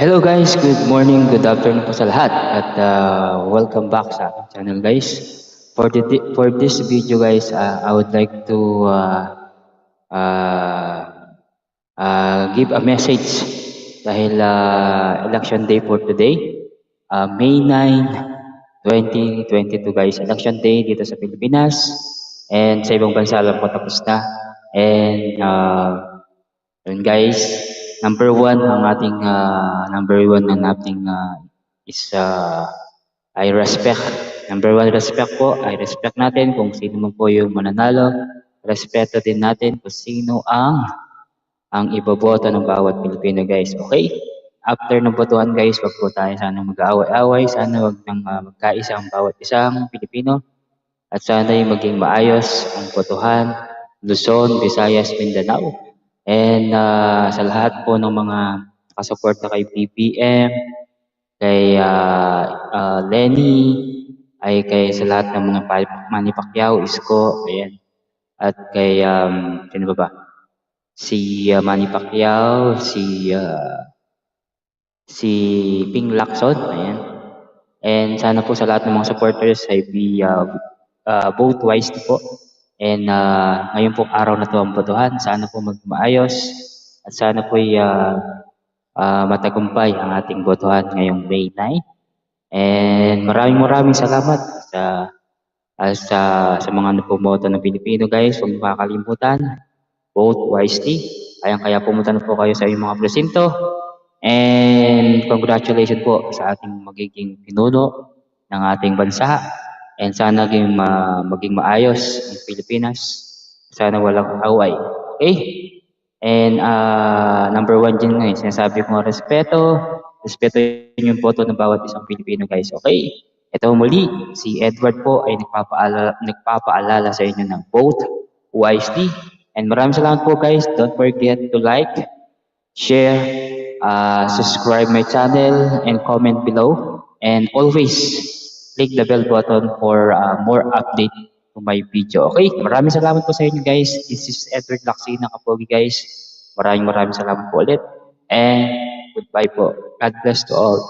Hello guys, good morning, good afternoon po sa lahat at welcome back sa aking channel guys. For this video guys, I would like to uh, give a message dahil election day for today, May 9, 2022 guys. Election day dito sa Pilipinas and sa ibang bansa lang po tapos na. And yun guys, number one ang ating number one ng ating is I respect. Number one, respect po. I respect natin kung sino man po yung mananalo. Respeto din natin kung sino ang iboboto ng bawat Pilipino guys. Okay? After ng botohan guys, wag po tayo sana mag-aaway-away. Sana wag nang magkaisa ang bawat isang Pilipino. At sana yung maging maayos ang botohan. Luzon, Visayas, Mindanao. And sa lahat po ng mga nakasuporta kay BBM, kay Lenny, ay kay sa lahat ng mga Manny Pacquiao, Isko, ayan. At kay, sino ba ba? Si Manny Pacquiao, si Ping Lacson, ayan. And sana po sa lahat ng mga supporters ay vote wisely po. And ngayon po araw na to ang botohan, sana po magmaayos at sana po matagumpay ang ating botohan ngayong May 9. And maraming salamat sa mga napumoto ng Pilipino guys. Huwag niyo kakalimutan, vote wisely. Kaya pumunta na po kayo sa inyong mga presinto. And congratulations po sa ating magiging pinuno ng ating bansa. And sana maging maayos ang Pilipinas. Sana walang away. Okay? And number one dyan guys, sinasabi ko nga respeto. Respeto yung boto ng bawat isang Pilipino guys. Okay? Ito muli, si Edward po ay nagpapaalala sa inyo ng vote wisely. And maraming salamat po guys. Don't forget to like, share, subscribe my channel, and comment below. And always click the bell button for more update to my video. Okay? Maraming salamat po sa inyo guys. This is Edward Laksina Kapogi guys. Maraming salamat po ulit. And goodbye po. God bless to all.